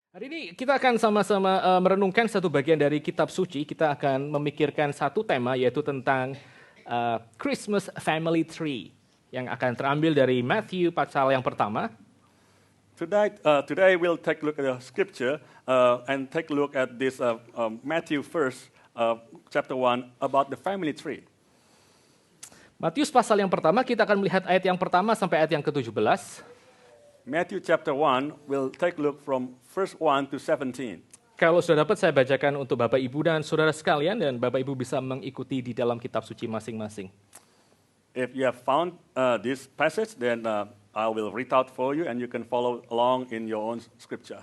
Hari ini kita akan sama-sama merenungkan satu bagian dari kitab suci. Kita akan memikirkan satu tema yaitu tentang Christmas Family Tree yang akan terambil dari Matthew pasal yang pertama. Today we'll take a look at the scripture and take a look at this Matthew first, chapter 1, about the family tree. Matius pasal yang pertama, kita akan melihat ayat yang pertama sampai ayat yang ke-17. Matthew chapter 1, we'll take a look from verse 1 to 17. Kalau sudah dapat, saya bacakan untuk Bapak Ibu dan Saudara sekalian, dan Bapak Ibu bisa mengikuti di dalam kitab suci masing-masing. If you have found this passage, then I will read out for you and you can follow along in your own scripture.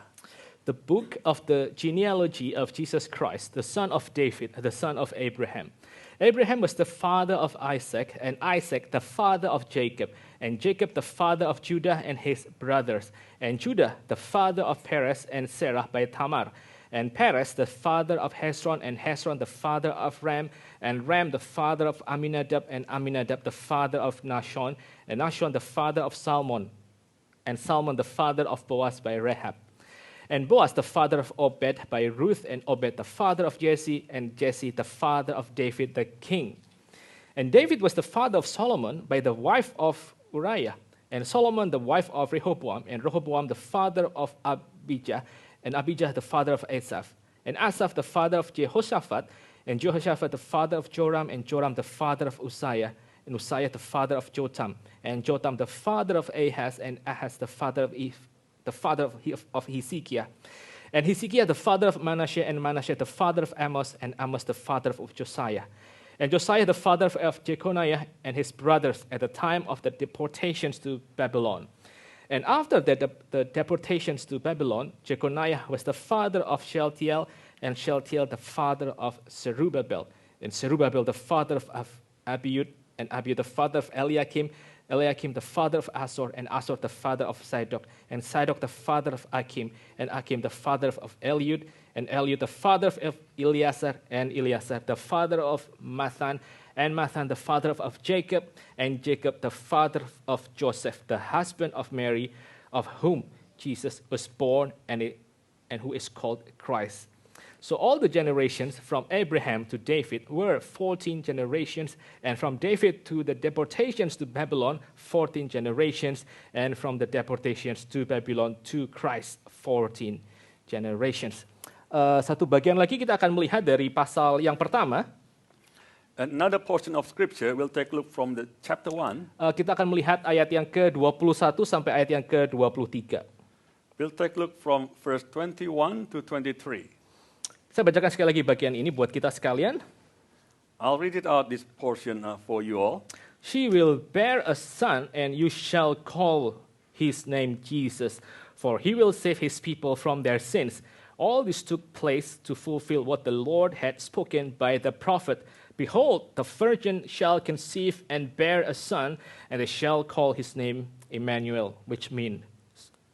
The book of the genealogy of Jesus Christ, the son of David, the son of Abraham. Abraham was the father of Isaac, and Isaac the father of Jacob, and Jacob the father of Judah and his brothers, and Judah the father of Perez and Sarah by Tamar, and Perez the father of Hezron, and Hezron the father of Ram, and Ram the father of Aminadab, and Aminadab the father of Nahshon, and Nahshon the father of Salmon, and Salmon the father of Boaz by Rahab. And Boaz the father of Obed by Ruth, and Obed the father of Jesse, and Jesse the father of David the king. And David was the father of Solomon by the wife of Uriah, and Solomon the wife of Rehoboam, and Rehoboam the father of Abijah, and Abijah the father of Asaph, and Asaph the father of Jehoshaphat, and Jehoshaphat the father of Joram, and Joram the father of Uzziah, and Uzziah the father of Jotham, and Jotham the father of Ahaz, and Ahaz the father of Hezekiah, and Hezekiah the father of Manasseh, and Manasseh the father of Amos, and Amos the father of Josiah, and Josiah the father of Jeconiah and his brothers at the time of the deportations to Babylon. And after the deportations to Babylon, Jeconiah was the father of Shealtiel, and Shealtiel the father of Zerubbabel, and Zerubbabel the father of Abiud, and Abiud the father of Eliakim, Eliakim the father of Azor, and Azor the father of Zadok, and Zadok the father of Achim, and Achim the father of Eliud, and Eliud the father of Eleazar, and Eleazar the father of Mathan, and Mathan the father of Jacob, and Jacob the father of Joseph, the husband of Mary, of whom Jesus was born, and who is called Christ. So all the generations from Abraham to David were 14 generations, and from David to the deportations to Babylon, 14 generations, and from the deportations to Babylon to Christ, 14 generations. Satu bagian lagi kita akan melihat dari pasal yang pertama. Another portion of scripture, we'll take a look from the chapter 1. Kita akan melihat ayat yang ke-21 sampai ayat yang ke-23. We'll take a look from verse 21 to 23. Saya bacakan sekali lagi bagian ini buat kita sekalian. I'll read it out, this portion for you all. She will bear a son, and you shall call his name Jesus, for he will save his people from their sins. All this took place to fulfill what the Lord had spoken by the prophet. Behold, the virgin shall conceive and bear a son, and they shall call his name Emmanuel, which means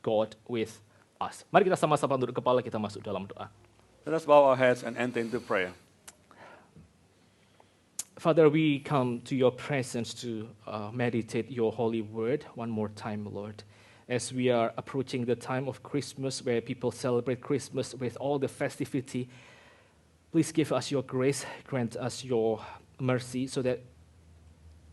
God with us. Mari kita sama-sama tunduk kepala, kita masuk dalam doa. Let us bow our heads and enter into prayer. Father, we come to your presence to meditate your holy word one more time, Lord. As we are approaching the time of Christmas, where people celebrate Christmas with all the festivity, please give us your grace, grant us your mercy, so that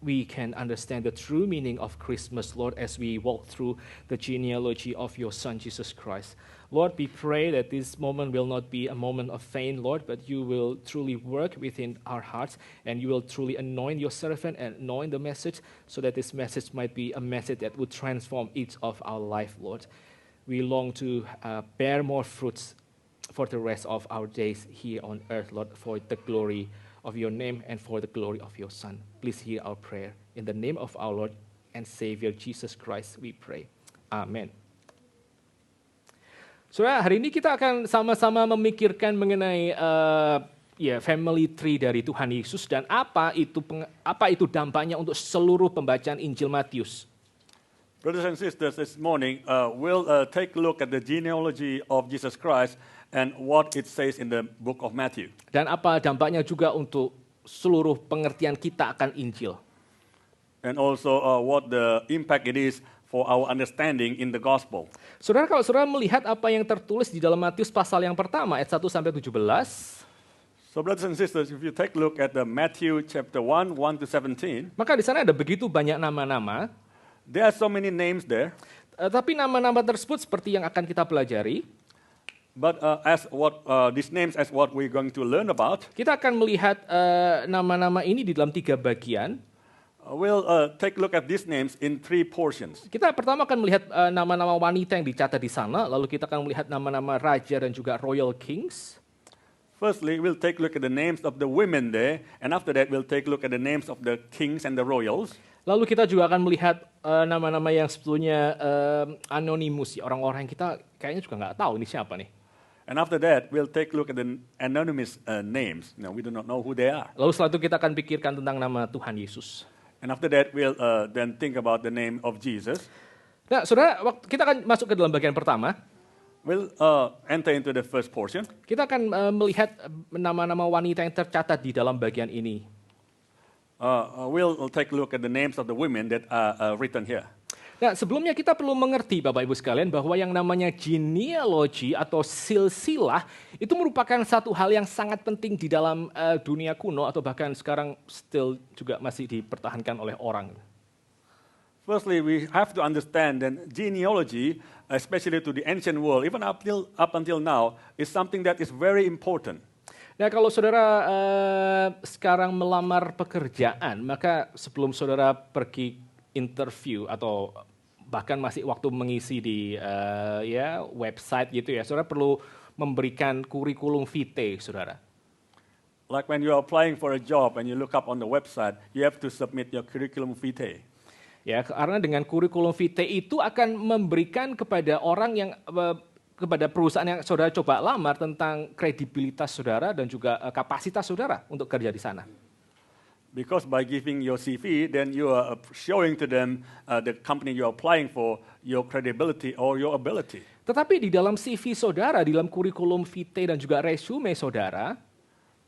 we can understand the true meaning of Christmas, Lord, as we walk through the genealogy of your Son, Jesus Christ. Lord, we pray that this moment will not be a moment of vain, Lord, but you will truly work within our hearts, and you will truly anoint your servant and anoint the message, so that this message might be a message that would transform each of our life, Lord. We long to bear more fruits for the rest of our days here on earth, Lord, for the glory of your name and for the glory of your Son. Please hear our prayer. In the name of our Lord and Savior Jesus Christ, we pray. Amen. Saudara, hari ini kita akan sama-sama memikirkan mengenai family tree dari Tuhan Yesus dan apa itu dampaknya untuk seluruh pembacaan Injil Matius. Brothers and sisters, this morning we'll take a look at the genealogy of Jesus Christ and what it says in the book of Matthew. Dan apa dampaknya juga untuk seluruh pengertian kita akan Injil. And also what the impact it is for our understanding in the gospel. Saudara, kalau saudara melihat apa yang tertulis di dalam Matius pasal yang pertama, ayat 1 sampai 17, So brothers and sisters, if you take a look at the Matthew chapter 1, 1 to 17, maka di sana ada begitu banyak nama-nama, there are so many names there. tapi nama-nama tersebut seperti yang akan kita pelajari, But these names as what we're going to learn about, kita akan melihat nama-nama ini di dalam 3 bagian. we'll take a look at these names in 3 portions. Kita pertama akan melihat nama-nama wanita yang dicatat di sana, lalu kita akan melihat nama-nama raja dan juga royal kings. Firstly, we'll take a look at the names of the women there, and after that we'll take a look at the names of the kings and the royals. Lalu kita juga akan melihat nama-nama yang sebetulnya anonimus, ya, orang-orang yang kita kayaknya juga nggak tahu ini siapa nih. And after that, we'll take a look at the anonymous names. We do not know who they are. Lalu setelah itu kita akan pikirkan tentang nama Tuhan Yesus. And after that, we'll then think about the name of Jesus. Nah, saudara, kita akan masuk ke dalam bagian pertama. We'll enter into the first portion. Kita akan melihat nama-nama wanita yang tercatat di dalam bagian ini. We'll take a look at the names of the women that are written here. Nah, sebelumnya kita perlu mengerti, Bapak Ibu sekalian, bahwa yang namanya genealogy atau silsilah itu merupakan satu hal yang sangat penting di dalam dunia kuno atau bahkan sekarang still juga masih dipertahankan oleh orang. Firstly, we have to understand that genealogy, especially to the ancient world, even up until now, is something that is very important. Nah, kalau saudara sekarang melamar pekerjaan, maka sebelum saudara pergi interview atau bahkan masih waktu mengisi di website gitu ya, saudara perlu memberikan kurikulum vitae, saudara. Like when you are applying for a job and you look up on the website, you have to submit your curriculum vitae. Ya, karena dengan kurikulum vitae itu akan memberikan kepada orang yang kepada perusahaan yang saudara coba lamar tentang kredibilitas saudara dan juga kapasitas saudara untuk kerja di sana. Because by giving your CV, then you are showing to them the company you are applying for your credibility or your ability. Tetapi di dalam CV saudara, di dalam kurikulum vitae dan juga resume saudara,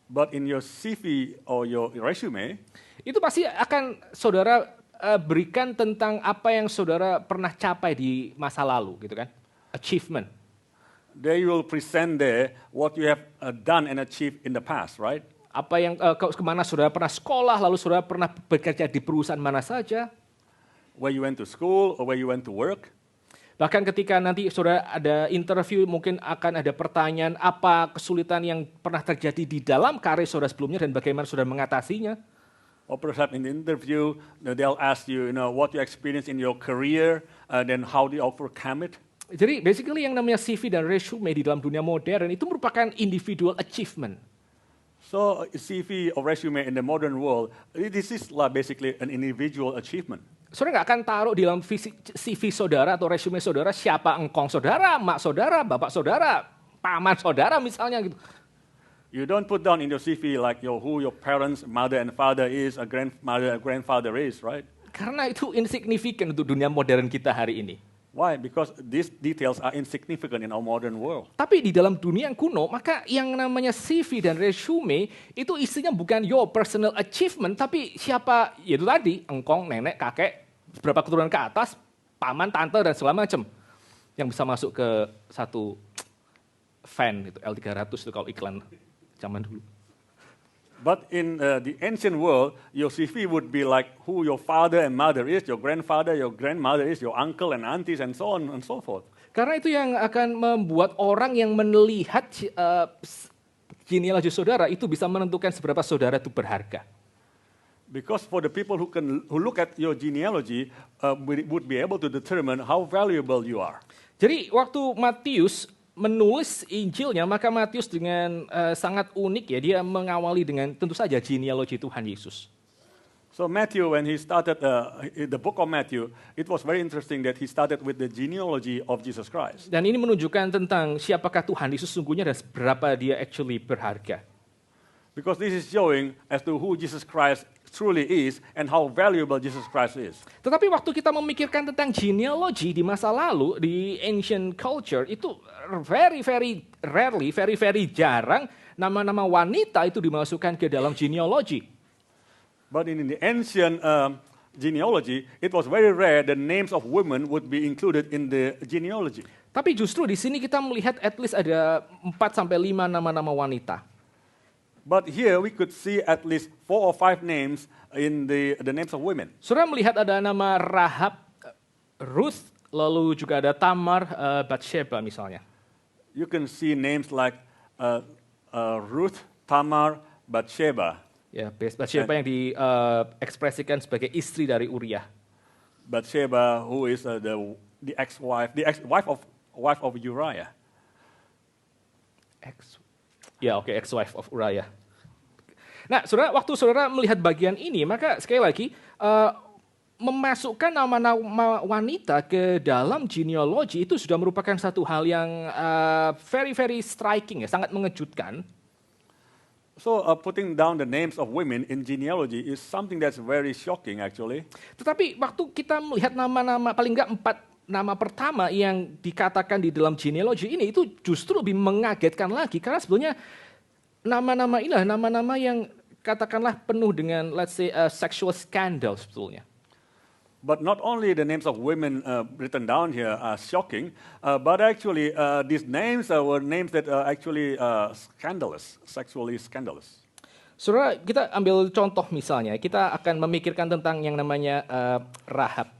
but in your CV or your resume, itu pasti akan saudara berikan tentang apa yang saudara pernah capai di masa lalu, gitu kan? Achievement. They will present there what you have done and achieved in the past, right? Apa yang kemana saudara pernah sekolah, lalu saudara pernah bekerja di perusahaan mana saja. Where you went to school or where you went to work. Bahkan ketika nanti saudara ada interview, mungkin akan ada pertanyaan apa kesulitan yang pernah terjadi di dalam karir saudara sebelumnya dan bagaimana saudara mengatasinya. Or perhaps in the interview, they'll ask you, what you experienced in your career, then how do you overcome it. Jadi basically yang namanya CV dan resume di dalam dunia modern itu merupakan individual achievement. So CV or resume in the modern world, this is basically an individual achievement. Saudara nggak akan taruh di dalam CV saudara atau resume saudara siapa engkong saudara, mak saudara, bapak saudara, paman saudara misalnya gitu. You don't put down in your CV like who your parents, mother and father is, a grandmother, a grandfather is, right? Karena itu insignifikan untuk dunia modern kita hari ini. Why? Because these details are insignificant in our modern world. Tapi di dalam dunia yang kuno, maka yang namanya CV dan resume itu isinya bukan your personal achievement, tapi siapa, yaitu tadi, engkong, nenek, kakek, beberapa keturunan ke atas, paman, tante, dan segala macam. Yang bisa masuk ke satu fan, itu L300 itu kalau iklan zaman dulu. But in the ancient world, your CV would be like who your father and mother is, your grandfather, your grandmother is, your uncle and aunties, and so on and so forth. Karena itu yang akan membuat orang yang melihat genealogi saudara itu bisa menentukan seberapa saudara itu berharga. Because for the people who look at your genealogy, would be able to determine how valuable you are. Jadi waktu Matius menulis Injilnya, maka Matius dengan sangat unik ya, dia mengawali dengan tentu saja genealogi Tuhan Yesus. So Matthew, when he started the book of Matthew, it was very interesting that he started with the genealogy of Jesus Christ. Dan ini menunjukkan tentang siapakah Tuhan Yesus sungguhnya dan berapa dia actually berharga. Because this is showing as to who Jesus Christ truly is and how valuable Jesus Christ is. Tetapi waktu kita memikirkan tentang genealogy di masa lalu, di ancient culture, itu very rarely, jarang nama-nama wanita itu dimasukkan ke dalam genealogy. But in the ancient genealogy, it was very rare the names of women would be included in the genealogy. Tapi justru di sini kita melihat at least ada 4 sampai 5 nama-nama wanita. But here we could see at least 4 or 5 names in the names of women. Saudara melihat ada nama Rahab, Ruth, lalu juga ada Tamar, Bathsheba misalnya. You can see names like Ruth, Tamar, Bathsheba. Ya, Bathsheba yang diekspresikan sebagai istri dari Uriah. Bathsheba, who is the wife of Uriah. Ex-wife of Uriah. Nah, saudara, waktu saudara melihat bagian ini, maka sekali lagi memasukkan nama-nama wanita ke dalam genealogi itu sudah merupakan satu hal yang very very striking, ya, sangat mengejutkan. So putting down the names of women in genealogy is something that's very shocking actually. Tetapi waktu kita melihat nama-nama, paling enggak 4 nama pertama yang dikatakan di dalam genealogi ini, itu justru lebih mengagetkan lagi. Karena sebetulnya nama-nama inilah nama-nama yang katakanlah penuh dengan, let's say, sexual scandal sebetulnya. But not only the names of women written down here are shocking, but actually these names were names that are actually scandalous, sexually scandalous. Saudara, kita ambil contoh misalnya, kita akan memikirkan tentang yang namanya Rahab.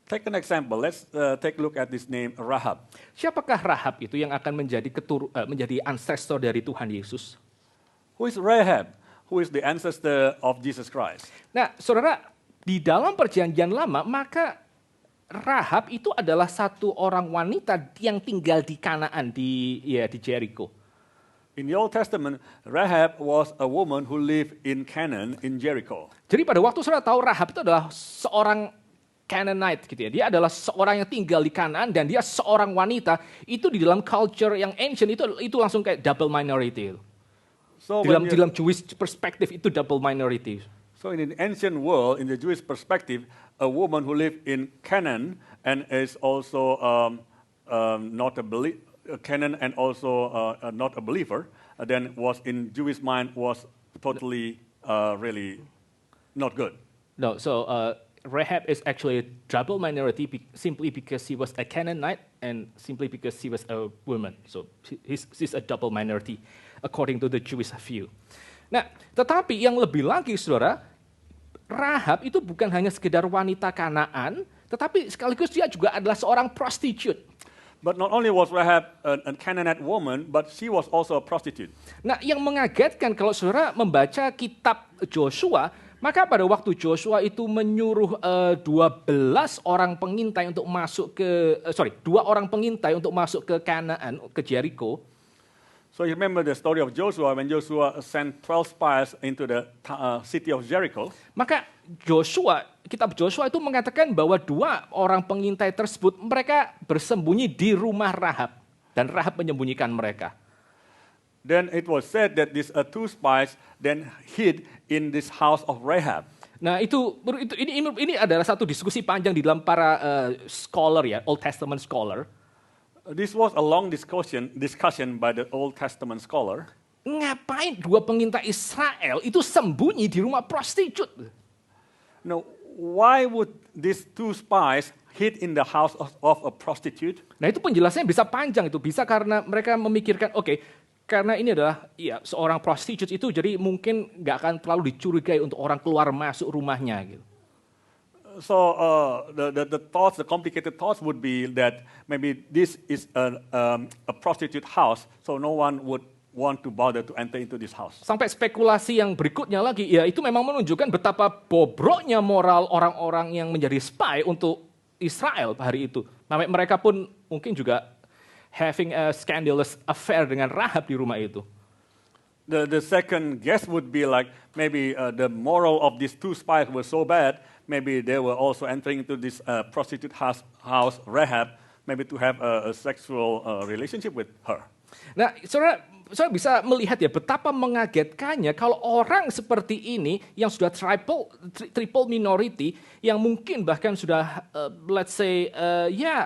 Take an example. Let's take a look at this name Rahab. Siapakah Rahab itu yang akan menjadi ancestor dari Tuhan Yesus? Who is Rahab? Who is the ancestor of Jesus Christ? Nah, saudara, di dalam perjanjian lama, maka Rahab itu adalah satu orang wanita yang tinggal di Kanaan, di Jericho. In the Old Testament, Rahab was a woman who lived in Canaan, in Jericho. Jadi pada waktu saudara tahu Rahab itu adalah seorang Canaanite gitu ya. Dia adalah seorang yang tinggal di Kanaan dan dia seorang wanita. Itu di dalam culture yang ancient itu langsung kayak double minority. So Dalam Jewish perspective itu double minority. So in the ancient world, in the Jewish perspective, a woman who lived in Canaan and is also not a believer, Canaan and also not a believer, then was in Jewish mind was totally really not good. No, so Rahab is actually a double minority simply because she was a Canaanite and simply because she was a woman. So she's a double minority according to the Jewish view. Nah, tetapi yang lebih lagi, saudara, Rahab itu bukan hanya sekedar wanita Kanaan, tetapi sekaligus dia juga adalah seorang prostitute. But not only was Rahab a Canaanite woman, but she was also a prostitute. Nah, yang mengagetkan kalau saudara membaca kitab Joshua, maka pada waktu Joshua itu menyuruh 2 orang pengintai untuk masuk ke 2 orang pengintai untuk masuk ke Kanaan, ke Jericho. So you remember the story of Joshua when Joshua sent 12 spies into the city of Jericho. Maka kitab Joshua itu mengatakan bahwa 2 orang pengintai tersebut mereka bersembunyi di rumah Rahab dan Rahab menyembunyikan mereka. Then it was said that these 2 spies then hid in this house of Rahab. Nah ini adalah satu diskusi panjang di dalam para scholar ya, Old Testament scholar. This was a long discussion by the Old Testament scholar. Ngapain 2 pengintai Israel itu sembunyi di rumah prostitut? Now, why would these 2 spies hid in the house of a prostitute? Nah itu penjelasannya bisa panjang itu, bisa karena mereka memikirkan karena ini adalah seorang prostitute itu, jadi mungkin nggak akan terlalu dicurigai untuk orang keluar masuk rumahnya gitu. So the complicated thoughts would be that maybe this is a prostitute house, so no one would want to bother to enter into this house. Sampai spekulasi yang berikutnya lagi, ya itu memang menunjukkan betapa bobroknya moral orang-orang yang menjadi spy untuk Israel hari itu. Sampai mereka pun mungkin juga having a scandalous affair dengan Rahab di rumah itu. The second guess would be like maybe the moral of these 2 spies were so bad, maybe they were also entering into this prostitute house Rahab, maybe to have a sexual relationship with her. Nah, saudara bisa melihat ya betapa mengagetkannya kalau orang seperti ini yang sudah triple minority, yang mungkin bahkan sudah let's say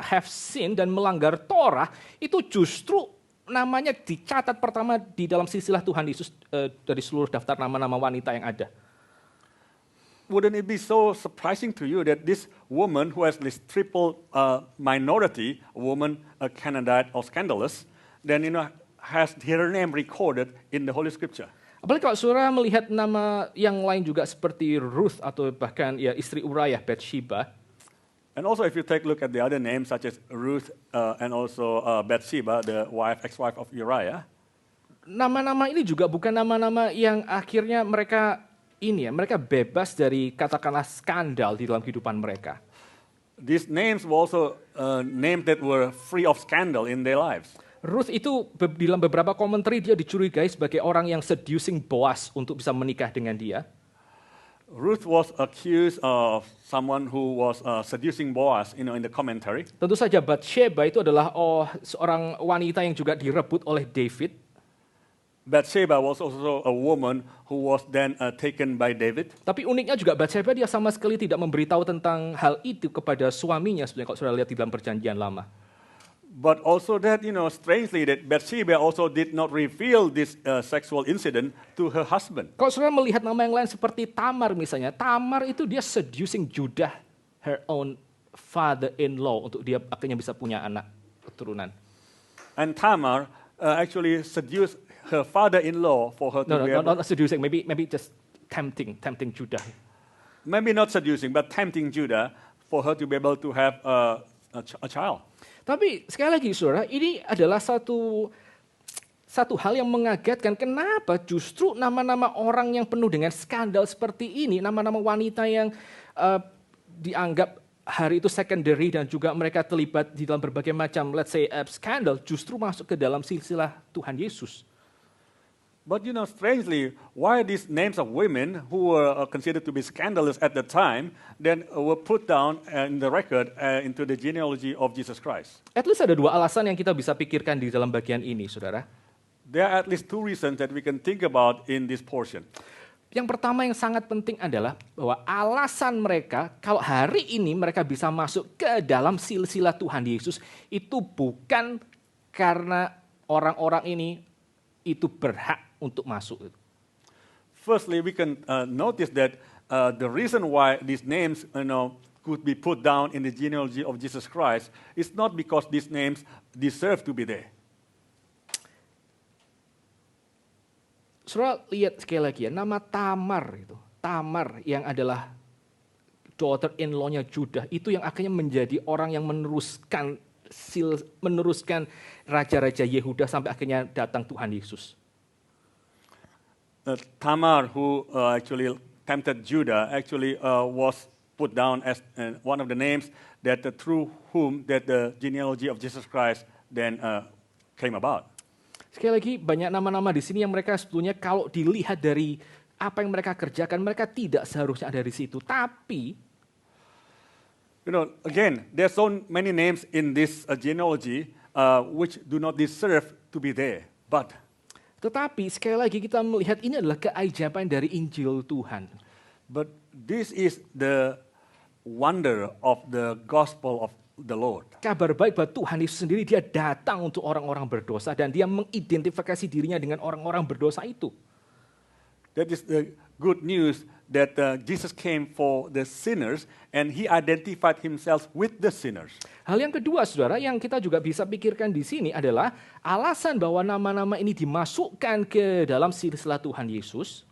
have sin dan melanggar Torah, itu justru namanya dicatat pertama di dalam silsilah Tuhan Yesus dari seluruh daftar nama-nama wanita yang ada. wouldn't it be so surprising to you that this woman who has this triple minority, a woman, a Canaanite, or scandalous, then has her name recorded in the Holy Scripture? Apalagi kalau saudara melihat nama yang lain juga seperti Ruth atau bahkan ya istri Uriah, Bathsheba. And also if you take a look at the other names such as Ruth and also Bathsheba, the ex-wife of Uriah. Nama-nama ini juga bukan nama-nama yang akhirnya mereka bebas dari katakanlah skandal di dalam kehidupan mereka. These names were also names that were free of scandal in their lives. Ruth itu dalam beberapa komentari dia dicurigai sebagai orang yang seducing Boaz untuk bisa menikah dengan dia. Ruth was accused of someone who was seducing Boaz, in the commentary. Tentu saja Bathsheba itu adalah seorang wanita yang juga direbut oleh David. Bathsheba was also a woman who was then taken by David. Tapi uniknya juga Bathsheba dia sama sekali tidak memberitahu tentang hal itu kepada suaminya sebenarnya kalau saudara lihat di dalam perjanjian lama. But also that, strangely that Bathsheba also did not reveal this sexual incident to her husband. Kalau saudara melihat nama yang lain seperti Tamar misalnya, Tamar itu dia seducing Judah, her own father-in-law, untuk dia akhirnya bisa punya anak keturunan. And Tamar actually seduced her father-in-law for her to be able... Not seducing, maybe just tempting Judah. Maybe not seducing, but tempting Judah for her to be able to have a child. Tapi sekali lagi saudara, ini adalah satu hal yang mengagetkan. Kenapa justru nama-nama orang yang penuh dengan skandal seperti ini, nama-nama wanita yang dianggap hari itu secondary dan juga mereka terlibat di dalam berbagai macam, let's say, skandal, justru masuk ke dalam silsilah Tuhan Yesus. But strangely, why these names of women who were considered to be scandalous at the time then were put down in the record into the genealogy of Jesus Christ? At least ada dua alasan yang kita bisa pikirkan di dalam bagian ini, saudara. There are at least two reasons that we can think about in this portion. Yang pertama yang sangat penting adalah bahwa alasan mereka kalau hari ini mereka bisa masuk ke dalam silsilah Tuhan Yesus itu bukan karena orang-orang ini itu berhak untuk masuk. Firstly, we can notice that the reason why these names, could be put down in the genealogy of Jesus Christ is not because these names deserve to be there. Saudara lihat sekali lagi ya, nama Tamar yang adalah daughter-in-law-nya Judah, itu yang akhirnya menjadi orang yang meneruskan raja-raja Yehuda sampai akhirnya datang Tuhan Yesus. Tamar, who actually tempted Judah, actually was put down as one of the names that through whom that the genealogy of Jesus Christ then came about. Sekali lagi banyak nama-nama di sini yang mereka sebetulnya kalau dilihat dari apa yang mereka kerjakan, mereka tidak seharusnya ada di situ. Tapi, again, there's so many names in this genealogy which do not deserve to be there. Tetapi sekali lagi kita melihat ini adalah keajaiban dari Injil Tuhan. But this is the wonder of the gospel of the Lord. Kabar baik bahwa Tuhan Yesus sendiri dia datang untuk orang-orang berdosa dan dia mengidentifikasi dirinya dengan orang-orang berdosa itu. That is the good news that Jesus came for the sinners and he identified himself with the sinners. Hal yang kedua, saudara, yang kita juga bisa pikirkan di sini adalah alasan bahwa nama-nama ini dimasukkan ke dalam silsilah Tuhan Yesus.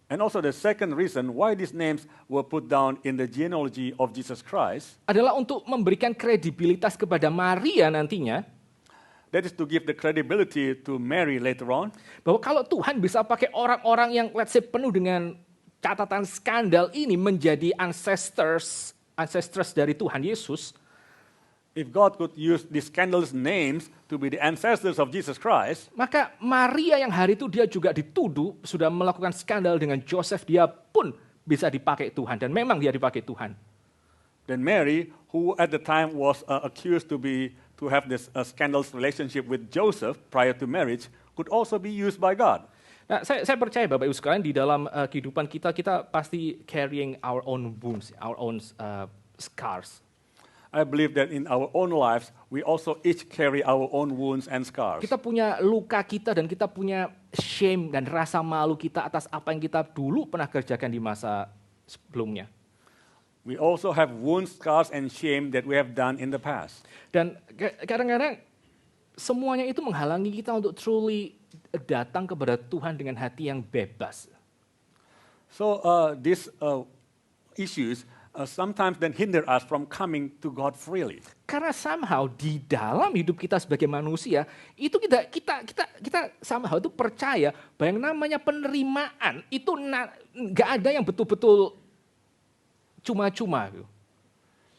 And also the second reason why these names were put down in the genealogy of Jesus Christ adalah untuk memberikan kredibilitas kepada Maria nantinya. That is to give the credibility to Mary later on. Bahwa kalau Tuhan bisa pakai orang-orang yang let's say penuh dengan catatan skandal ini menjadi ancestors dari Tuhan Yesus. If God could use these scandalous names to be the ancestors of Jesus Christ, maka Maria yang hari itu dia juga dituduh sudah melakukan skandal dengan Joseph, dia pun bisa dipakai Tuhan dan memang dia dipakai Tuhan. Then Mary, who at the time was accused to have this scandalous relationship with Joseph prior to marriage, could also be used by God. Nah, saya percaya Bapak Ibu sekalian di dalam kehidupan kita pasti carrying our own wounds, our own scars. I believe that in our own lives, we also each carry our own wounds and scars. Kita punya luka kita dan kita punya shame dan rasa malu kita atas apa yang kita dulu pernah kerjakan di masa sebelumnya. We also have wounds, scars, and shame that we have done in the past. Dan kadang-kadang semuanya itu menghalangi kita untuk truly datang kepada Tuhan dengan hati yang bebas. So these issues sometimes then hinder us from coming to God freely. Karena somehow di dalam hidup kita sebagai manusia, itu kita somehow itu percaya bahwa yang namanya penerimaan itu nggak ada yang betul-betul cuma-cuma.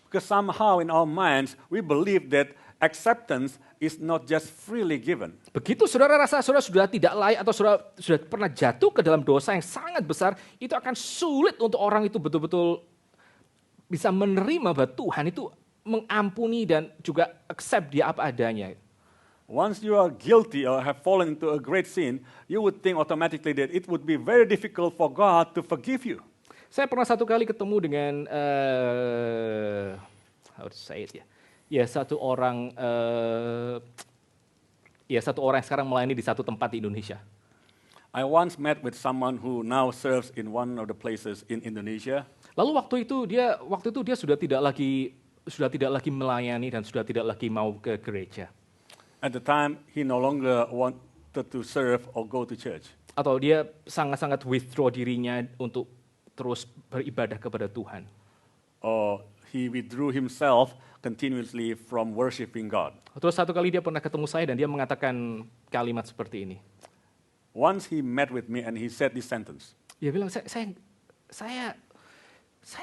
Because somehow in our minds we believe that acceptance is not just freely given. Begitu saudara rasa saudara sudah tidak layak atau saudara sudah pernah jatuh ke dalam dosa yang sangat besar, itu akan sulit untuk orang itu betul-betul bisa menerima bahwa Tuhan itu mengampuni dan juga accept dia apa adanya. Once you are guilty or have fallen into a great sin, you would think automatically that it would be very difficult for God to forgive you. Saya pernah satu kali ketemu dengan how to say it ya. Ya satu orang yang sekarang melayani di satu tempat di Indonesia. I once met with someone who now serves in one of the places in Indonesia. Lalu waktu itu dia sudah tidak lagi melayani dan sudah tidak lagi mau ke gereja. At the time, he no longer wanted to serve or go to church. Atau dia sangat-sangat withdraw dirinya untuk terus beribadah kepada Tuhan. Or he withdrew himself continuously from worshiping God. Terus satu kali dia pernah ketemu saya dan dia mengatakan kalimat seperti ini. Once he met with me and he said this sentence. Dia bilang, saya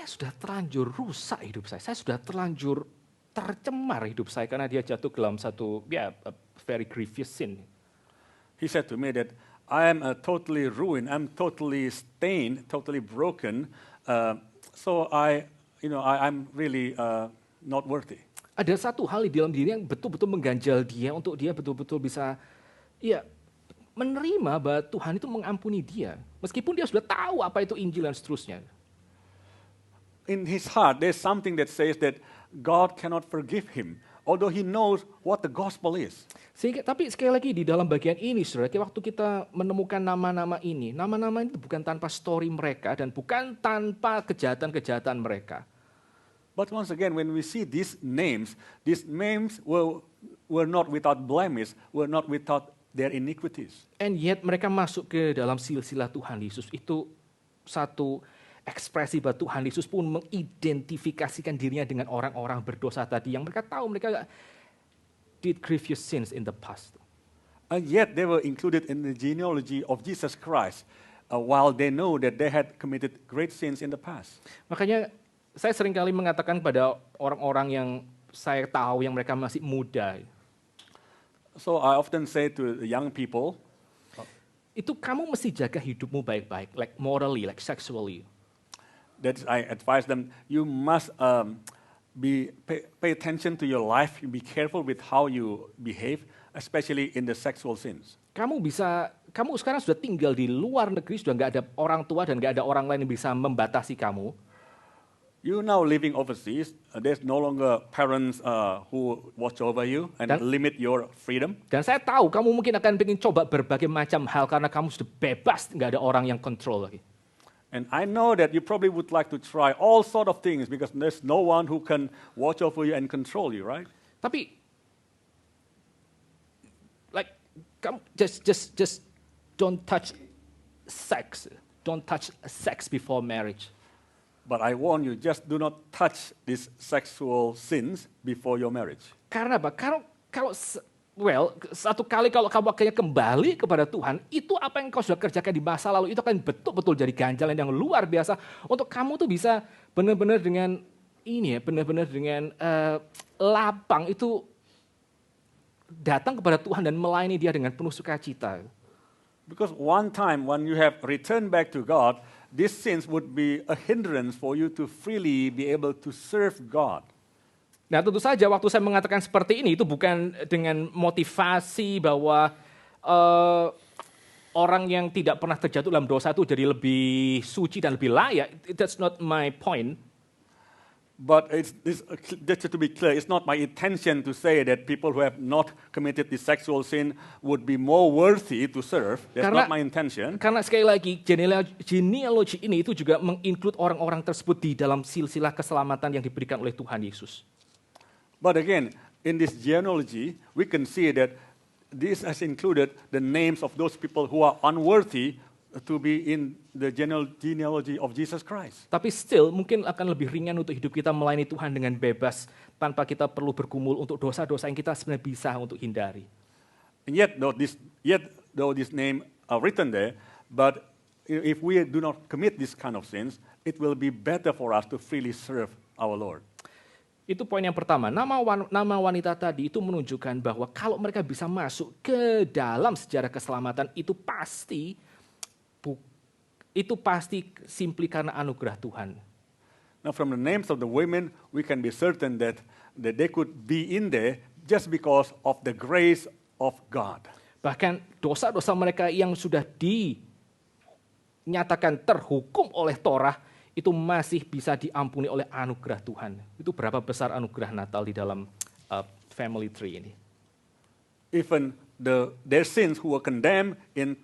sudah terlanjur rusak hidup saya sudah terlanjur tercemar hidup saya karena dia jatuh ke dalam satu a very grievous sin. He said to me that I am totally ruined, I'm totally stained, totally broken, so I'm really not worthy. Ada satu hal di dalam diri yang betul-betul mengganjal dia untuk dia betul-betul bisa menerima bahwa Tuhan itu mengampuni dia meskipun dia sudah tahu apa itu Injil dan seterusnya. In his heart, there's something that says that God cannot forgive him, although he knows what the gospel is. Tapi sekali lagi di dalam bagian ini, saudara, waktu kita menemukan nama-nama ini itu bukan tanpa story mereka dan bukan tanpa kejahatan-kejahatan mereka. But once again, when we see these names were not without blemish, were not without their iniquities. And yet mereka masuk ke dalam silsilah Tuhan Yesus. Itu satu ekspresi bahwa Tuhan Yesus pun mengidentifikasikan dirinya dengan orang-orang berdosa tadi yang mereka tahu mereka did grievous sins in the past. And yet they were included in the genealogy of Jesus Christ while they know that they had committed great sins in the past. Makanya saya seringkali mengatakan pada orang-orang yang saya tahu yang mereka masih muda. So I often say to the young people, itu kamu mesti jaga hidupmu baik-baik, like morally, like sexually. That I advise them, you must pay attention to your life. Be careful with how you behave, especially in the sexual sins. Kamu sekarang sudah tinggal di luar negeri, sudah nggak ada orang tua dan nggak ada orang lain yang bisa membatasi kamu. You now living overseas. There's no longer parents who watch over you and limit your freedom. Dan saya tahu kamu mungkin akan ingin coba berbagai macam hal karena kamu sudah bebas, nggak ada orang yang kontrol lagi. And I know that you probably would like to try all sort of things because there's no one who can watch over you and control you, right? Tapi, like, just don't touch sex. Don't touch sex before marriage. But I warn you, just do not touch these sexual sins before your marriage. Karena apa? Satu kali kalau kamu akhirnya kembali kepada Tuhan, itu apa yang kau sudah kerjakan di masa lalu, itu akan betul-betul jadi ganjalan yang luar biasa untuk kamu tuh bisa benar-benar dengan lapang itu datang kepada Tuhan dan melayani Dia dengan penuh sukacita. Because one time when you have returned back to God, these sins would be a hindrance for you to freely be able to serve God. Nah tentu saja waktu saya mengatakan seperti ini itu bukan dengan motivasi bahwa orang yang tidak pernah terjatuh dalam dosa itu jadi lebih suci dan lebih layak. That's not my point. But just to be clear, it's not my intention to say that people who have not committed this sexual sin would be more worthy to serve. That's not my intention. Karena sekali lagi, genealogi ini itu juga menginclude orang-orang tersebut di dalam silsilah keselamatan yang diberikan oleh Tuhan Yesus. But again, in this genealogy, we can see that this has included the names of those people who are unworthy to be in the genealogy of Jesus Christ. Tapi still mungkin akan lebih ringan untuk hidup kita melayani Tuhan dengan bebas tanpa kita perlu bergumul untuk dosa-dosa yang kita sebenarnya bisa untuk hindari. And yet though this name are written there, but if we do not commit this kind of sins, it will be better for us to freely serve our Lord. Itu poin yang pertama. Nama wanita tadi itu menunjukkan bahwa kalau mereka bisa masuk ke dalam sejarah keselamatan itu pasti simply karena anugerah Tuhan. Now from the names of the women, we can be certain that they could be in there just because of the grace of God. Bahkan dosa-dosa mereka yang sudah dinyatakan terhukum oleh Torah itu masih bisa diampuni oleh anugerah Tuhan. Itu berapa besar anugerah Natal di dalam family tree ini. Even their sins who were condemned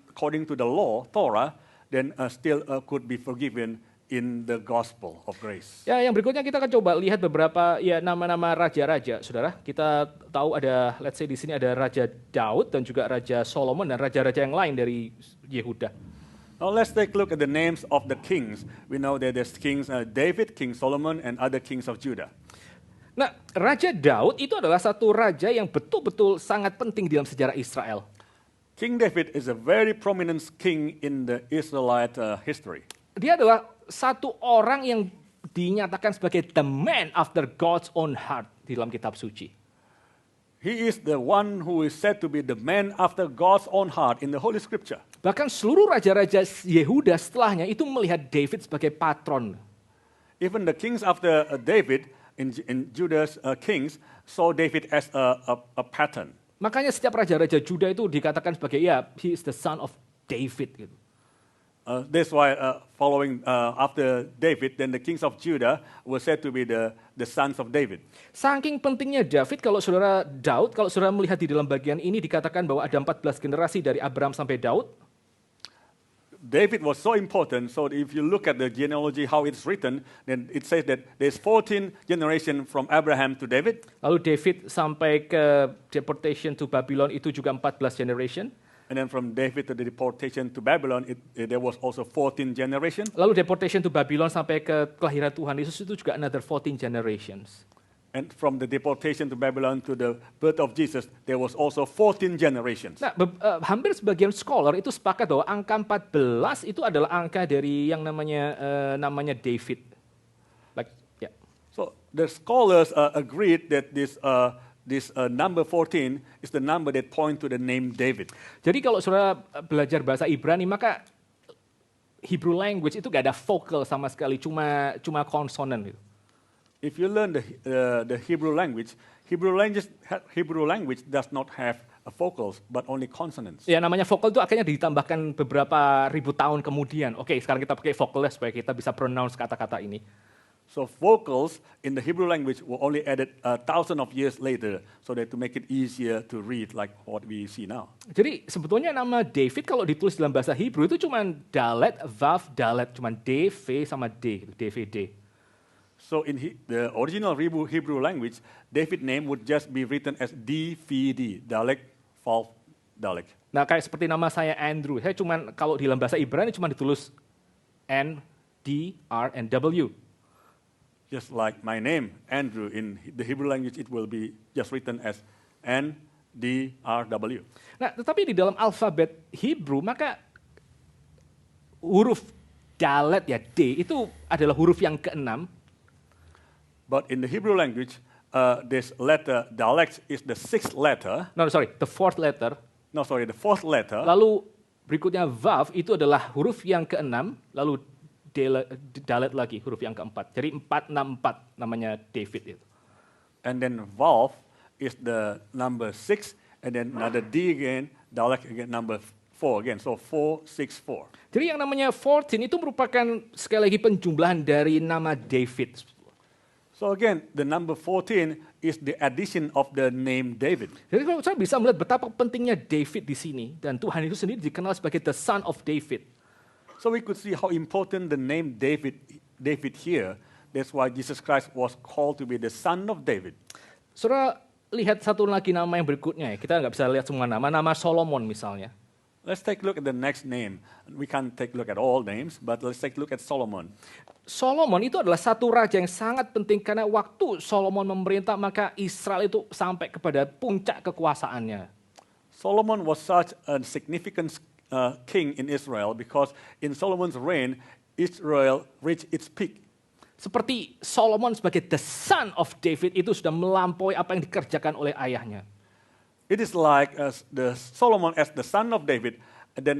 according to the law, Torah, then still could be forgiven in the gospel of grace. Ya, yang berikutnya kita akan coba lihat beberapa nama-nama raja-raja, saudara. Kita tahu ada, let's say di sini ada Raja Daud dan juga Raja Solomon dan raja-raja yang lain dari Yehuda. Now let's take a look at the names of the kings. We know that there's kings David, King Solomon, and other kings of Judah. Nah, Raja Daud itu adalah satu raja yang betul-betul sangat penting dalam sejarah Israel. King David is a very prominent king in the Israelite history. Dia adalah satu orang yang dinyatakan sebagai the man after God's own heart di dalam kitab suci. He is the one who is said to be the man after God's own heart in the Holy Scripture. Bahkan seluruh raja-raja Yehuda setelahnya itu melihat David sebagai patron. Even the kings after David in Judah's kings saw David as a pattern. Makanya setiap raja-raja Juda itu dikatakan sebagai he is the son of David gitu. That's why following after David, then the kings of Judah were said to be the sons of David. Saking pentingnya Daud, kalau saudara melihat di dalam bagian ini dikatakan bahwa ada 14 generasi dari Abraham sampai Daud. David was so important, so if you look at the genealogy, how it's written, then it says that there's 14 generations from Abraham to David. Lalu David sampai ke deportation to Babylon itu juga 14 generation. And then from David to the deportation to Babylon, there was also 14 generations. Lalu deportation to Babylon sampai ke kelahiran Tuhan Yesus itu juga another 14 generations. And from the deportation to Babylon to the birth of Jesus, there was also 14 generations. Nah, hampir sebagian scholar itu sepakat bahwa angka 14 itu adalah angka dari yang namanya David. So the scholars agreed that this number 14 is the number that point to the name David. Jadi kalau saudara belajar bahasa Ibrani, maka Hebrew language itu gak ada vokal sama sekali, cuma konsonan gitu. If you learn the Hebrew language does not have vocals, but only consonants. Ya, namanya vokal itu akhirnya ditambahkan beberapa ribu tahun kemudian. Oke, sekarang kita pakai vokalnya supaya kita bisa pronounce kata-kata ini. So vocals in the Hebrew language were only added 1,000 of years later, so that to make it easier to read, like what we see now. Jadi sebetulnya nama David kalau ditulis dalam bahasa Hebrew itu cuma Dalet, Vav, Dalet, cuma D, V sama D, gitu, DVD. So in the original Hebrew language, David's name would just be written as DVD, Dalek, Vav, Dalek. Nah, kayak seperti nama saya Andrew, saya cuma kalau di dalam bahasa Ibrani cuma ditulis N, D, R, and W. Just like my name, Andrew, in the Hebrew language, it will be just written as N, D, R, W. Nah, tetapi di dalam alfabet Hebrew, maka huruf Dalet, ya D, itu adalah huruf yang keenam. But in the Hebrew language, this letter, Dalek, is the sixth letter. The fourth letter. The fourth letter. Lalu berikutnya Vav, itu adalah huruf yang keenam, lalu Dalet lagi, huruf yang keempat. Jadi 464 namanya David itu. And then Vav is the number 6, and then another D again, Dalek again, number 4 again. So 464. Jadi yang namanya 14 itu merupakan sekali lagi penjumlahan dari nama David. So again, the number 14 is the addition of the name David. Jadi kalau saya bisa melihat betapa pentingnya David di sini, dan Tuhan itu sendiri dikenal sebagai the son of David. So we could see how important the name David here. That's why Jesus Christ was called to be the son of David. Saudara lihat satu lagi nama yang berikutnya ya. Kita nggak bisa lihat semua nama Solomon misalnya. Let's take a look at the next name. We can't take a look at all names, but let's take a look at Solomon. Solomon itu adalah satu raja yang sangat penting karena waktu Solomon memerintah maka Israel itu sampai kepada puncak kekuasaannya. Solomon was such a significant king in Israel because in Solomon's reign, Israel reached its peak. Seperti Solomon sebagai the son of David itu sudah melampaui apa yang dikerjakan oleh ayahnya. It is like the Solomon as the son of David, and then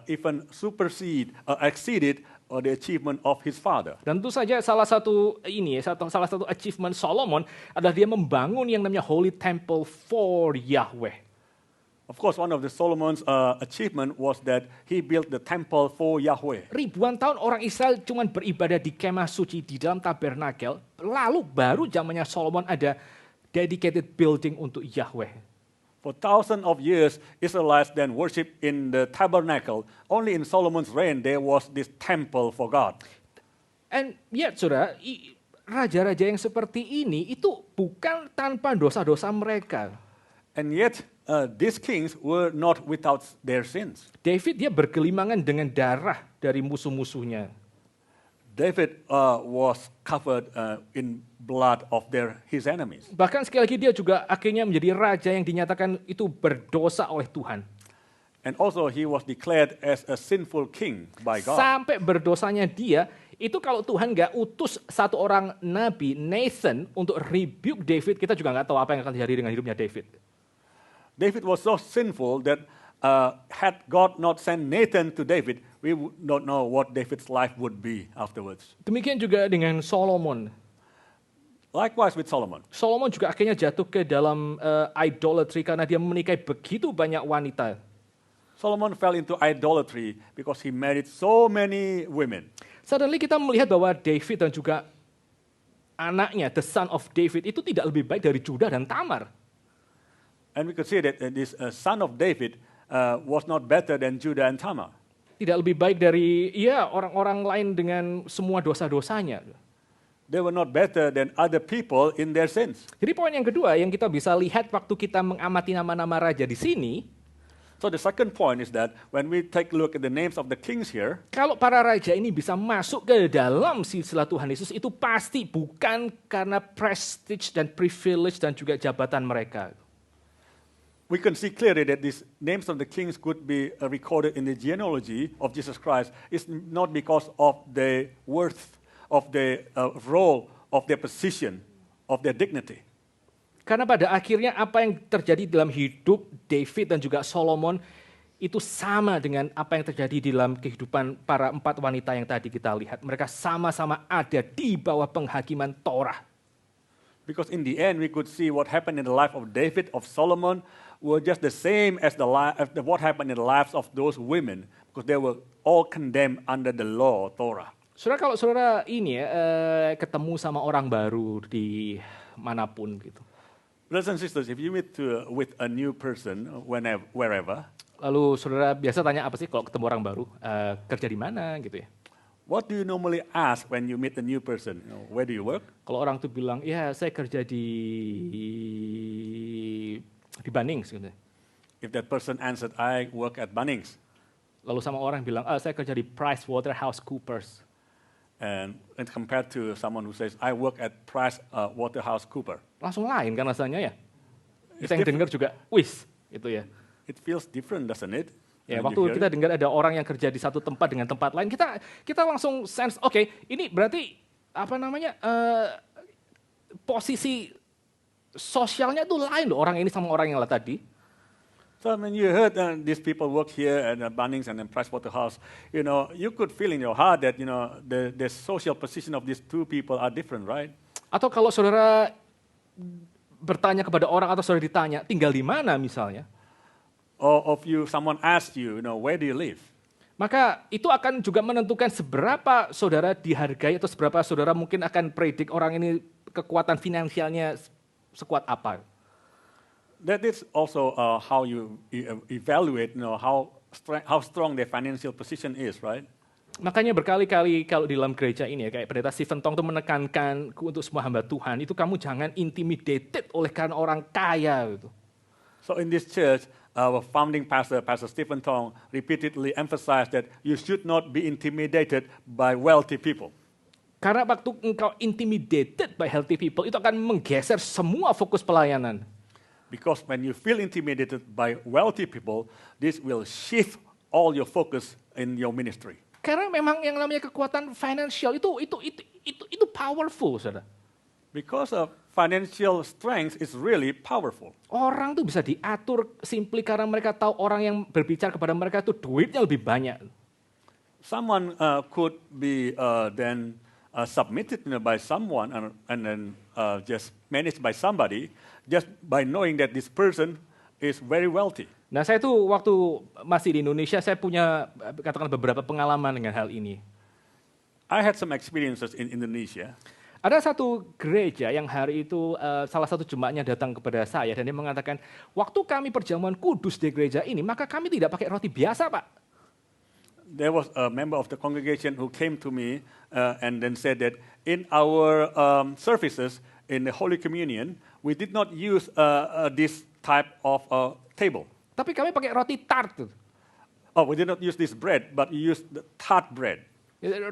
even exceeded the achievement of his father. Dan tentu saja salah satu achievement Solomon adalah dia membangun yang namanya Holy Temple for Yahweh. Of course, one of the Solomon's achievement was that he built the temple for Yahweh. Ribuan tahun orang Israel cuma beribadah di kemah suci di dalam tabernakel, lalu baru zamannya Solomon ada dedicated building untuk Yahweh. For thousands of years, Israelites then worship in the tabernacle. Only in Solomon's reign there was this temple for God. And yet, saudara, raja-raja yang seperti ini itu bukan tanpa dosa-dosa mereka. And yet, these kings were not without their sins. David dia bergelimangan dengan darah dari musuh-musuhnya. David was covered in blood of his enemies. Bahkan sekali lagi dia juga akhirnya menjadi raja yang dinyatakan itu berdosa oleh Tuhan. And also he was declared as a sinful king by God. Sampai berdosanya dia, itu kalau Tuhan nggak utus satu orang nabi, Nathan, untuk rebuke David, kita juga nggak tahu apa yang akan terjadi dengan hidupnya David. David was so sinful that had God not sent Nathan to David, we would not know what David's life would be afterwards. Demikian juga dengan Solomon. Likewise with Solomon. Solomon juga akhirnya jatuh ke dalam idolatry karena dia menikahi begitu banyak wanita. Solomon fell into idolatry because he married so many women. Suddenly kita melihat bahwa David dan juga anaknya, the son of David, itu tidak lebih baik dari Judah dan Tamar. And we could see that this son of David was not better than Judah and Tamar. Tidak lebih baik dari orang-orang lain dengan semua dosa-dosanya. They were not better than other people in their sins. Jadi poin yang kedua yang kita bisa lihat waktu kita mengamati nama-nama raja di sini, So the second point is that when we take a look at the names of the kings here, kalau para raja ini bisa masuk ke dalam silsilah Tuhan Yesus, itu pasti bukan karena prestige dan privilege dan juga jabatan mereka. we can see clearly that these names of the kings could be recorded in the genealogy of Jesus Christ. It's not because of the worth, of the role, of their position, of their dignity. Karena pada akhirnya apa yang terjadi dalam hidup David dan juga Solomon itu sama dengan apa yang terjadi di dalam kehidupan para 4 wanita yang tadi kita lihat. Mereka sama-sama ada di bawah penghakiman Torah. Because in the end, we could see what happened in the life of David, of Solomon, were just the same as what happened in the lives of those women, because they were all condemned under the law, Torah. Saudara, kalau saudara ini ketemu sama orang baru di manapun gitu. Brothers and sisters, if you meet with a new person, wherever, Lalu saudara biasa tanya apa sih kalau ketemu orang baru? Kerja di mana gitu ya? what do you normally ask when you meet a new person? Where do you work? Kalau orang tuh bilang, ya saya kerja di Bunnings gitu. If that person answered, I work at Bunnings. Lalu sama orang bilang, saya kerja di PricewaterhouseCoopers. And compared to someone who says, I work at PricewaterhouseCoopers. Langsung lain kan rasanya ya. It's Kita yang dengar juga, wis gitu ya. It feels different, doesn't it? Ya, when you waktu hear kita it? dengar ada orang yang kerja di satu tempat dengan tempat lain, kita langsung sense, oke, ini berarti apa namanya posisi sosialnya itu lain loh orang ini sama orang yang tadi. So when you heard these people work here at Bunnings and then Pricewaterhouse, you could feel in your heart that the social position of these two people are different, right? Atau kalau saudara bertanya kepada orang atau saudara ditanya tinggal di mana misalnya, Or someone asks you, where do you live? maka itu akan juga menentukan seberapa saudara dihargai atau seberapa saudara mungkin akan predik orang ini kekuatan finansialnya sekuat apa. That is also how you evaluate, how strong their financial position is, right? Makanya berkali-kali kalau di dalam gereja ini ya, kayak pendeta Stephen Tong itu menekankan untuk semua hamba Tuhan, itu kamu jangan intimidated oleh karena orang kaya gitu. So in this church, our founding pastor, Pastor Stephen Tong, repeatedly emphasized that you should not be intimidated by wealthy people. Karena waktu engkau intimidated by healthy people, itu akan menggeser semua fokus pelayanan. Because when you feel intimidated by wealthy people, this will shift all your focus in your ministry. Karena memang yang namanya kekuatan financial itu powerful, saudara. Because of financial strength is really powerful. Orang tuh bisa diatur simply karena mereka tahu orang yang berbicara kepada mereka itu duitnya lebih banyak. Someone could be then submitted by someone and then just managed by somebody just by knowing that this person is very wealthy. Nah, saya tuh waktu masih di Indonesia, saya punya katakan beberapa pengalaman dengan hal ini. I had some experiences in Indonesia. Ada satu gereja yang hari itu salah satu jemaatnya datang kepada saya dan dia mengatakan, waktu kami perjamuan kudus di gereja ini, maka kami tidak pakai roti biasa, Pak. There was a member of the congregation who came to me and then said that in our services in the Holy Communion, we did not use this type of table. Tapi kami pakai roti tart. Oh, we did not use this bread, but we used the tart bread.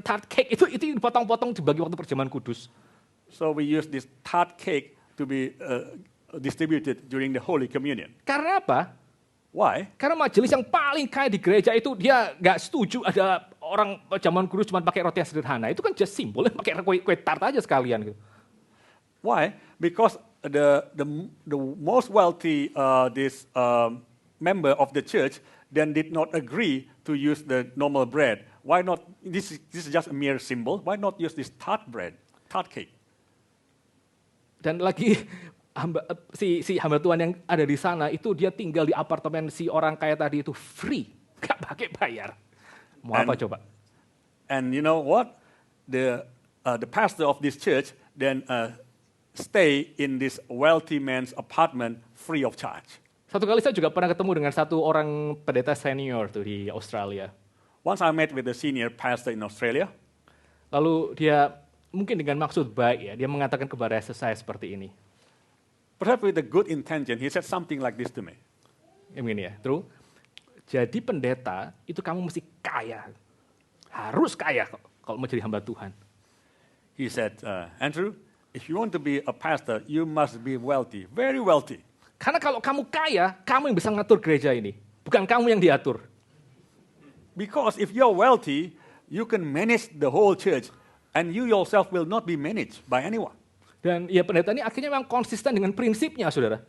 Tart cake itu dipotong-potong dibagi waktu perjamuan kudus. So we use this tart cake to be distributed during the Holy Communion. Karena apa? Why? Karena majelis yang paling kaya di gereja itu dia nggak setuju ada orang perjamuan kudus cuma pakai roti yang sederhana. Itu kan just simbol, pakai kue tart aja sekalian gitu. Why? Because the most wealthy this member of the church then did not agree to use the normal bread. Why not? This is just a mere symbol. Why not use this tart bread, tart cake? Dan lagi si hamba Tuhan yang ada di sana itu dia tinggal di apartemen si orang kaya tadi itu free, nggak pakai bayar. Mau apa coba? And you know what? The pastor of this church then stay in this wealthy man's apartment free of charge. Satu kali saya juga pernah ketemu dengan satu orang pendeta senior tuh di Australia. Once I met with the senior pastor in Australia. Lalu dia mungkin dengan maksud baik ya, dia mengatakan kepada saya seperti ini. Perhaps with a good intention, he said something like this to me. Ini ya, true. Jadi pendeta itu kamu mesti kaya, harus kaya kalau mau jadi hamba Tuhan. He said, Andrew, if you want to be a pastor, you must be wealthy, very wealthy. Karena kalau kamu kaya, kamu yang bisa ngatur gereja ini, bukan kamu yang diatur. Because if you're wealthy, you can manage the whole church, and you yourself will not be managed by anyone. Dan ya pendeta ini akhirnya memang konsisten dengan prinsipnya, saudara.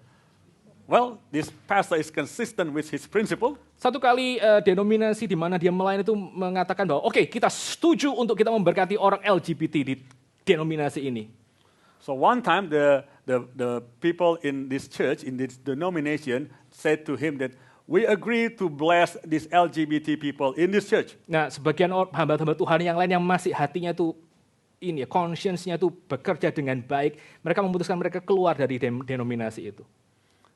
Well, this pastor is consistent with his principle. Satu kali denominasi di mana dia melayani itu mengatakan bahwa oke, kita setuju untuk kita memberkati orang LGBT di denominasi ini. So one time the people in this church, in this denomination, said to him that we agree to bless these LGBT people in this church. Nah, sebagian hamba-hamba Tuhan yang lain yang masih hatinya itu ini ya, conscience-nya itu bekerja dengan baik, mereka memutuskan mereka keluar dari denominasi itu.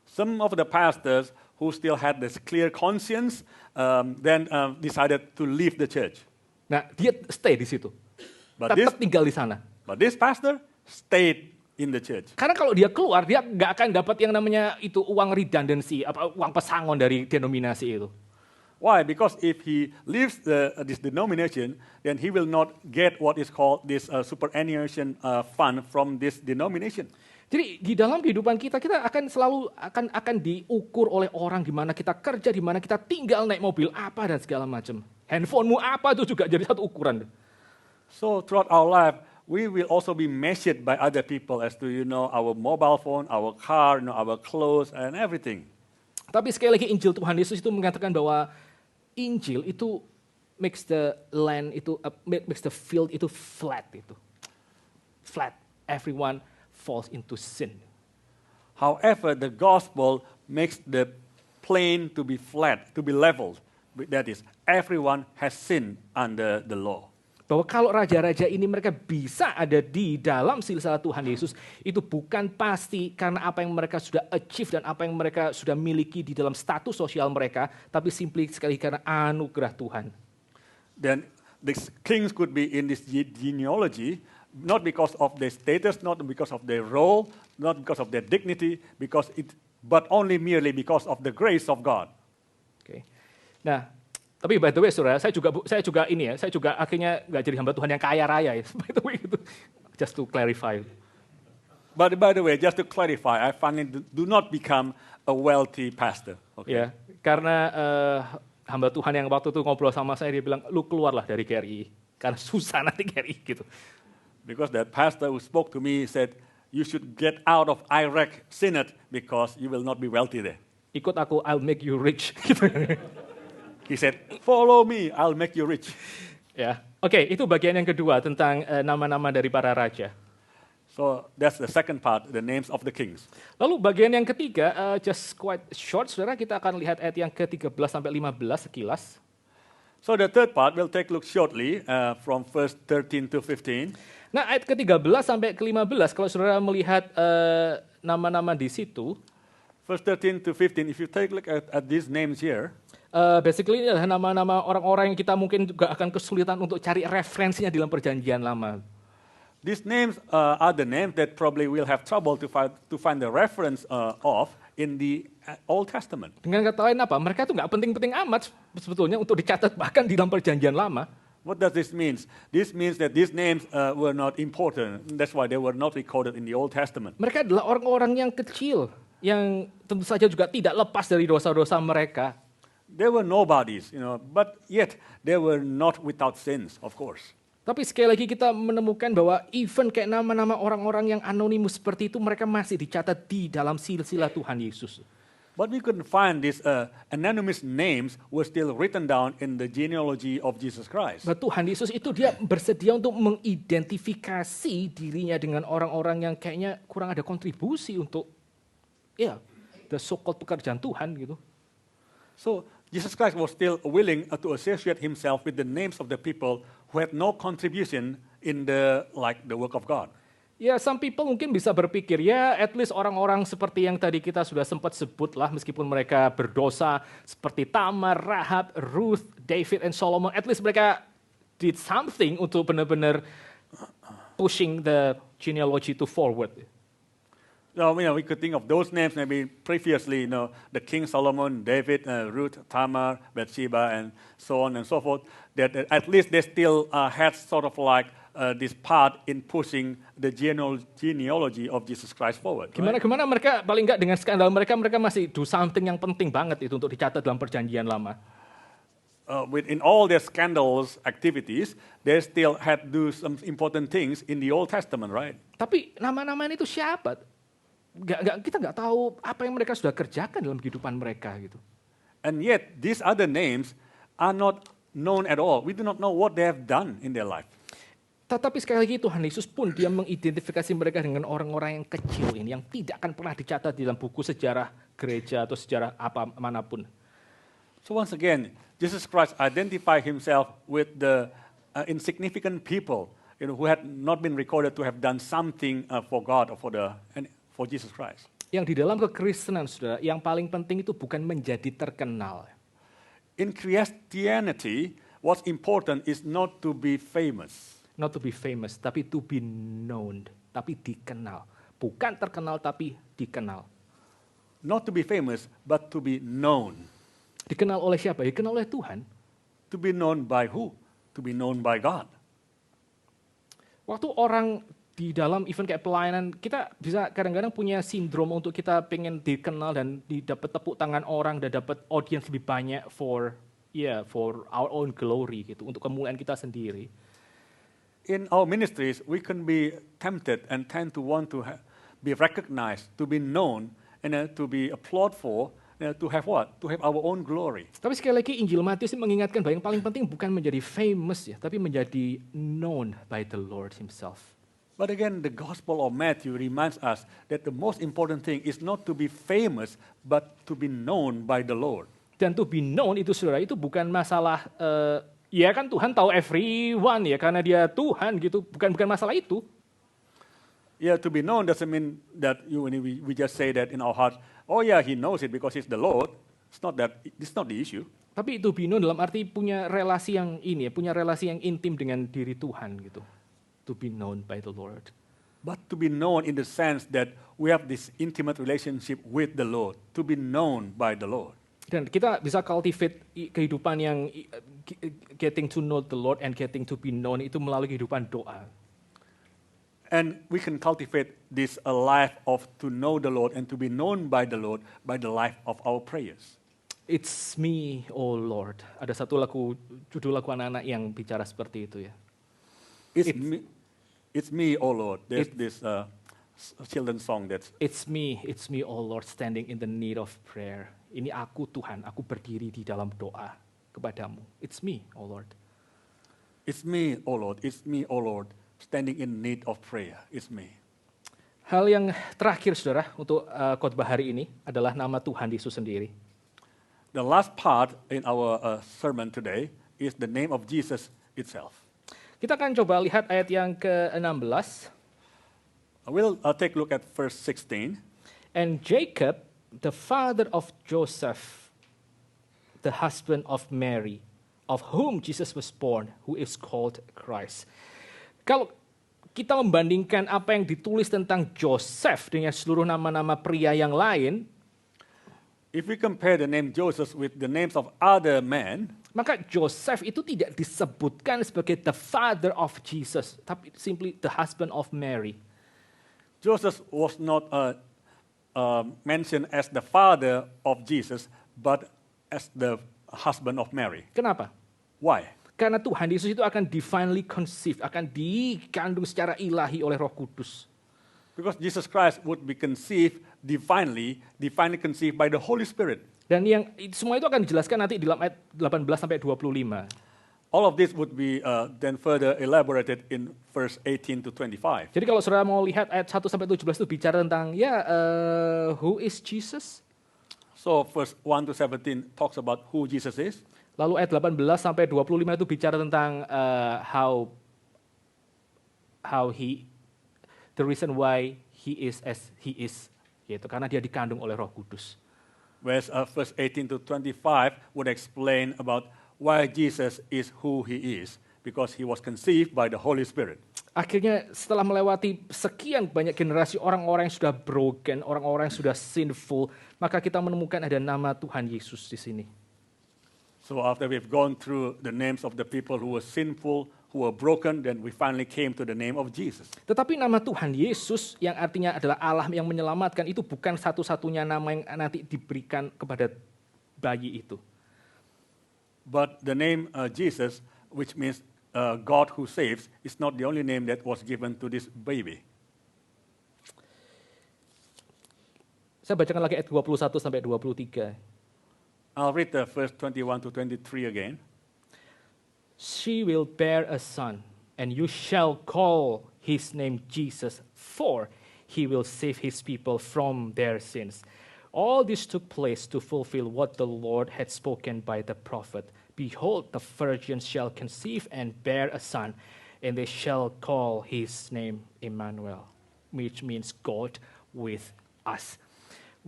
Some of the pastors who still had this clear conscience then decided to leave the church. Nah, dia stay di situ. Tetap tinggal di sana. But this pastor stayed in the church. Karena kalau dia keluar, dia nggak akan dapat yang namanya itu uang redundancy, uang pesangon dari denominasi itu. Why? Because if he leaves this denomination, then he will not get what is called this superannuation fund from this denomination. Jadi di dalam kehidupan kita akan selalu akan diukur oleh orang di mana kita kerja, di mana kita tinggal, naik mobil apa dan segala macam. Handphonemu apa itu juga jadi satu ukuran. So throughout our life, we will also be measured by other people as to our mobile phone, our car, our clothes and everything. Tapi sekali lagi Injil Tuhan Yesus itu mengatakan bahwa Injil itu makes the land itu makes the field itu flat itu. Flat. Everyone falls into sin. However, the gospel makes the plain to be flat, to be leveled. That is, everyone has sinned under the law. bahwa kalau raja-raja ini mereka bisa ada di dalam silsilah Tuhan Yesus, itu bukan pasti karena apa yang mereka sudah achieve dan apa yang mereka sudah miliki di dalam status sosial mereka, tapi simply sekali karena anugerah Tuhan. Then the kings could be in this genealogy not because of their status, not because of their role, not because of their dignity, but only merely because of the grace of God. Oke. Nah, tapi by the way, saudara, saya juga akhirnya nggak jadi hamba Tuhan yang kaya raya ya. By the way, itu just to clarify. But by the way, just to clarify, I finally do not become a wealthy pastor. Okay? Ya, karena hamba Tuhan yang waktu itu ngobrol sama saya, dia bilang, lu keluarlah dari GRI, karena susah nanti GRI gitu. Because that pastor who spoke to me said, you should get out of Iraq Synod because you will not be wealthy there. Ikut aku, I'll make you rich. Gitu. He said, follow me, I'll make you rich. Ya, oke, itu bagian yang kedua tentang nama-nama dari para raja. So that's the second part, the names of the kings. Lalu bagian yang ketiga, just quite short, saudara, kita akan lihat ayat yang ke-13 sampai 15 sekilas. So the third part, we'll take a look shortly from verse 13 to 15. Nah, ayat ke-13 sampai ke-15, kalau saudara melihat nama-nama di situ, Verse 13 to 15, if you take a look at these names here, basically ini adalah nama-nama orang-orang yang kita mungkin juga akan kesulitan untuk cari referensinya dalam perjanjian lama. these names are the names that probably we'll have trouble to find the reference of in the Old Testament. Dengan kata lain apa? Mereka itu nggak penting-penting amat sebetulnya untuk dicatat bahkan di dalam perjanjian lama. What does this mean? This means that these names were not important. That's why they were not recorded in the Old Testament. Mereka adalah orang-orang yang kecil, yang tentu saja juga tidak lepas dari dosa-dosa mereka. They were nobodies, but yet they were not without sins, of course. Tapi sekali lagi kita menemukan bahwa even kayak nama-nama orang-orang yang anonimus seperti itu, mereka masih dicatat di dalam silsilah Tuhan Yesus. But we couldn't find these anonymous names were still written down in the genealogy of Jesus Christ. Bahwa Tuhan Yesus itu dia bersedia untuk mengidentifikasi dirinya dengan orang-orang yang kayaknya kurang ada kontribusi untuk the so-called pekerjaan Tuhan gitu. So Jesus Christ was still willing to associate himself with the names of the people who had no contribution in the work of God. Ya, some people mungkin bisa berpikir, ya at least orang-orang seperti yang tadi kita sudah sempat sebut lah, meskipun mereka berdosa, seperti Tamar, Rahab, Ruth, David, and Solomon, at least mereka did something untuk benar-benar pushing the genealogy to forward. So, we could think of those names maybe previously, the King Solomon, David, Ruth, Tamar, Bathsheba, and so on and so forth, that at least they still had sort of like this part in pushing the genealogy of Jesus Christ forward. Gimana mereka paling enggak dengan skandal mereka masih do something yang penting banget itu untuk dicatat dalam perjanjian lama. In all their scandalous activities, they still had do some important things in the Old Testament, right? Tapi nama-nama itu siapa? Kita nggak tahu apa yang mereka sudah kerjakan dalam kehidupan mereka gitu. And yet these other names are not known at all. We do not know what they have done in their life. Tetapi sekali lagi Tuhan Yesus pun dia mengidentifikasi mereka dengan orang-orang yang kecil ini, yang tidak akan pernah dicatat di dalam buku sejarah gereja atau sejarah apa manapun. So once again, Jesus Christ identified himself with the insignificant people, who had not been recorded to have done something for God or for Jesus Christ. Yang di dalam kekristenan, saudara, yang paling penting itu bukan menjadi terkenal. In Christianity, what's important is not to be famous. Not to be famous, tapi to be known, tapi dikenal. Bukan terkenal, tapi dikenal. Not to be famous, but to be known. Dikenal oleh siapa? Dikenal oleh Tuhan. To be known by who? To be known by God. Waktu orang di dalam event kayak pelayanan, kita bisa kadang-kadang punya sindrom untuk kita pengen dikenal dan didapat tepuk tangan orang dan dapat audience lebih banyak for our own glory gitu, untuk kemuliaan kita sendiri. In our ministries, we can be tempted and tend to want to be recognized, to be known, and to be applauded for, to have what? To have our own glory. Tapi sekali lagi Injil Matius mengingatkan bahwa yang paling penting bukan menjadi famous ya, tapi menjadi known by the Lord Himself. But again, the Gospel of Matthew reminds us that the most important thing is not to be famous, but to be known by the Lord. Dan to be known itu saudara, itu bukan masalah Ya kan Tuhan tahu everyone ya, karena dia Tuhan gitu, bukan masalah itu. Yeah, to be known doesn't mean that we just say that in our hearts, oh yeah, he knows it because he's the Lord. It's not the issue. Tapi to be known dalam arti punya relasi yang ini ya, punya relasi yang intim dengan diri Tuhan gitu. To be known by the Lord. But to be known in the sense that we have this intimate relationship with the Lord, to be known by the Lord. Dan kita bisa cultivate kehidupan yang getting to know the Lord and getting to be known itu melalui kehidupan doa. And we can cultivate this a life of to know the Lord and to be known by the Lord by the life of our prayers. It's me, oh Lord. Ada satu lagu, judul lagu anak-anak yang bicara seperti itu ya. It's me, oh Lord. There's this children's song that's... It's me, oh Lord, standing in the need of prayer. Ini aku Tuhan, aku berdiri di dalam doa kepadamu. It's me, oh Lord. It's me, oh Lord. It's me, oh Lord, standing in need of prayer. It's me. Hal yang terakhir, saudara, untuk khotbah hari ini adalah nama Tuhan Yesus sendiri. The last part in our sermon today is the name of Jesus itself. Kita akan coba lihat ayat yang ke-16. We'll take a look at verse 16. And Jacob, the father of Joseph, the husband of Mary, of whom Jesus was born, who is called Christ. Kalau kita membandingkan apa yang ditulis tentang Joseph dengan seluruh nama-nama pria yang lain, if we compare the name Joseph with the names of other men, maka Joseph itu tidak disebutkan sebagai the father of Jesus, tapi simply the husband of Mary. Joseph was not mentioned as the father of Jesus, but as the husband of Mary. Kenapa? Why? Karena Tuhan Yesus itu akan divinely conceived, akan dikandung secara ilahi oleh Roh Kudus. Because Jesus Christ would be conceived divinely conceived by the Holy Spirit. Dan yang semua itu akan dijelaskan nanti di dalam ayat 18 sampai 25. All of this would be then further elaborated in verse 18 to 25. Jadi kalau saudara mau lihat ayat 1 sampai 17 itu bicara tentang who is Jesus? So verse 1 to 17 talks about who Jesus is. Lalu ayat 18 sampai 25 itu bicara tentang how he, the reason why he is as he is, yaitu karena dia dikandung oleh Roh Kudus. Whereas verse 18 to 25 would explain about why Jesus is who he is, because he was conceived by the Holy Spirit. Akhirnya setelah melewati sekian banyak generasi orang-orang yang sudah broken, orang-orang yang sudah sinful, maka kita menemukan ada nama Tuhan Yesus di sini. So after we've gone through the names of the people who were sinful, who were broken, then we finally came to the name of Jesus. Tetapi nama Tuhan Yesus yang artinya adalah Allah yang menyelamatkan itu bukan satu-satunya nama yang nanti diberikan kepada bayi itu. But the name Jesus, which means God who saves, is not the only name that was given to this baby. Saya bacakan lagi ayat 21 sampai 23. I'll read the verse 21 to 23 again. She will bear a son, and you shall call his name Jesus, for he will save his people from their sins. All this took place to fulfill what the Lord had spoken by the prophet. Behold, the virgin shall conceive and bear a son, and they shall call his name Emmanuel, which means God with us.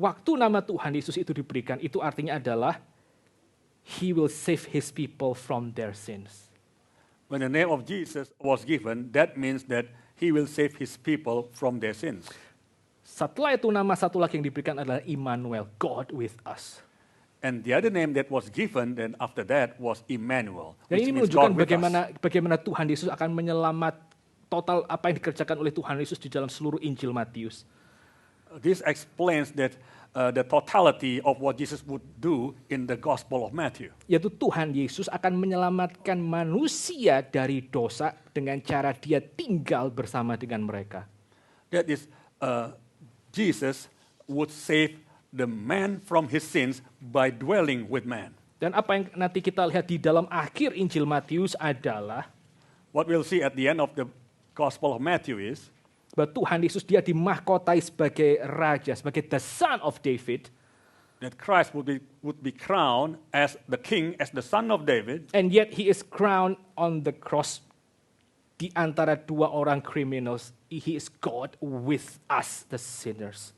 Waktu nama Tuhan Yesus itu diberikan, itu artinya adalah he will save his people from their sins. When the name of Jesus was given, that means that he will save his people from their sins. Setelah itu nama satu lagi yang diberikan adalah Immanuel, God with us. And the other name that was given then after that was Emmanuel, Dan which ini means menunjukkan God with us. bagaimana Tuhan Yesus akan menyelamat total apa yang dikerjakan oleh Tuhan Yesus di dalam seluruh Injil Matius. This explains that the totality of what Jesus would do in the Gospel of Matthew. Yaitu Tuhan Yesus akan menyelamatkan manusia dari dosa dengan cara dia tinggal bersama dengan mereka. That is, Jesus would save the man from his sins by dwelling with man. Dan apa yang nanti kita lihat di dalam akhir Injil Matius adalah What we'll see at the end of the Gospel of Matthew is bahwa Tuhan Yesus dia dimahkotai sebagai raja, sebagai the son of David. that Christ would be crowned as the king, as the son of David, and yet he is crowned on the cross di antara dua orang criminals. He is God with us, the sinners.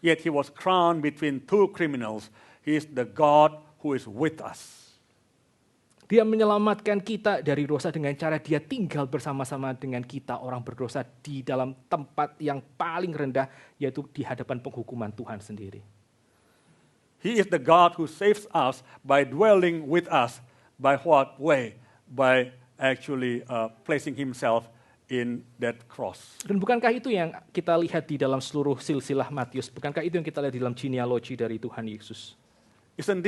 yet he was crowned between two criminals. He is the God who is with us. Dia menyelamatkan kita dari dosa dengan cara dia tinggal bersama-sama dengan kita orang berdosa di dalam tempat yang paling rendah, yaitu di hadapan penghukuman Tuhan sendiri. He is the God who saves us by dwelling with us. By what way? By actually placing himself in that cross. Dan bukankah itu yang kita lihat di dalam seluruh silsilah Matius? Bukankah itu yang kita lihat di dalam genealogi dari Tuhan Yesus? Isn't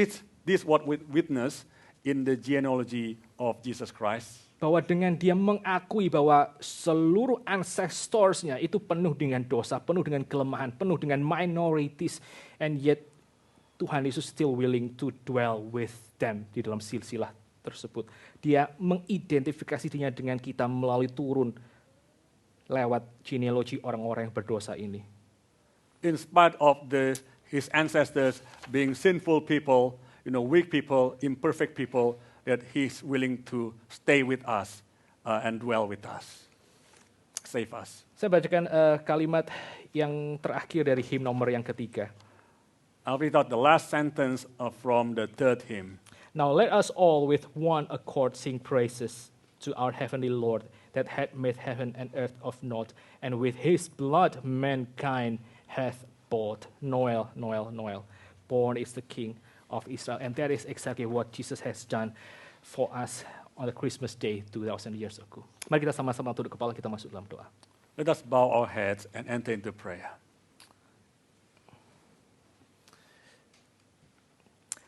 this what we witness in the genealogy of Jesus Christ? Bahwa dengan dia mengakui bahwa seluruh ancestors-nya itu penuh dengan dosa, penuh dengan kelemahan, penuh dengan minorities, and yet Tuhan Yesus still willing to dwell with them di dalam silsilah tersebut. Dia mengidentifikasi dirinya dengan kita melalui turun lewat genealogi orang-orang yang berdosa ini. In spite of his ancestors being sinful people, weak people, imperfect people, that he's willing to stay with us and dwell with us, save us. Saya bacakan kalimat yang terakhir dari hymn nomor yang ketiga. I'll read out the last sentence from the third hymn. Now let us all with one accord sing praises to our heavenly Lord that had made heaven and earth of naught, and with his blood mankind hath bought. Noel, Noel, Noel. Born is the King of Israel. And that is exactly what Jesus has done for us on the Christmas day 2,000 years ago. Mari kita sama-sama tunduk kepala, kita masuk dalam doa. Let us bow our heads and enter into prayer.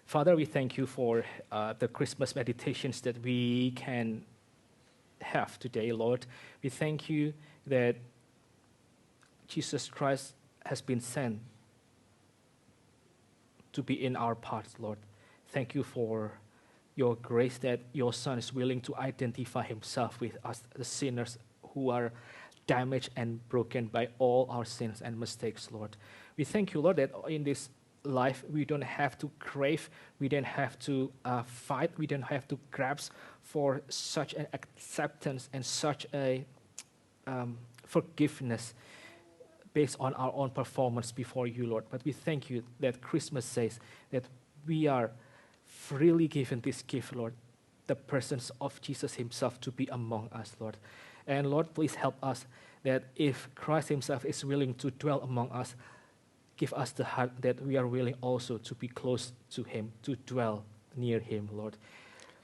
Father, we thank you for the Christmas meditations that we can have today, Lord. We thank you that Jesus Christ has been sent to be in our parts, Lord. Thank you for your grace that your Son is willing to identify himself with us, the sinners who are damaged and broken by all our sins and mistakes, Lord. We thank you, Lord, that in this life we don't have to crave, we don't have to fight, we don't have to grasp for such an acceptance and such a forgiveness based on our own performance before you, Lord. But we thank you that Christmas says that we are freely given this gift, Lord, the presence of Jesus himself to be among us, Lord. And Lord, please help us that if Christ himself is willing to dwell among us, give us the heart that we are willing also to be close to him, to dwell near him, Lord,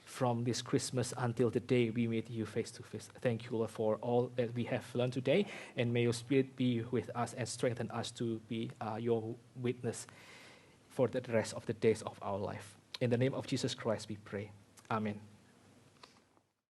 from this Christmas until the day we meet you face to face. Thank you, Lord, for all that we have learned today, and may your Spirit be with us and strengthen us to be your witness for the rest of the days of our life. In the name of Jesus Christ we pray. Amen.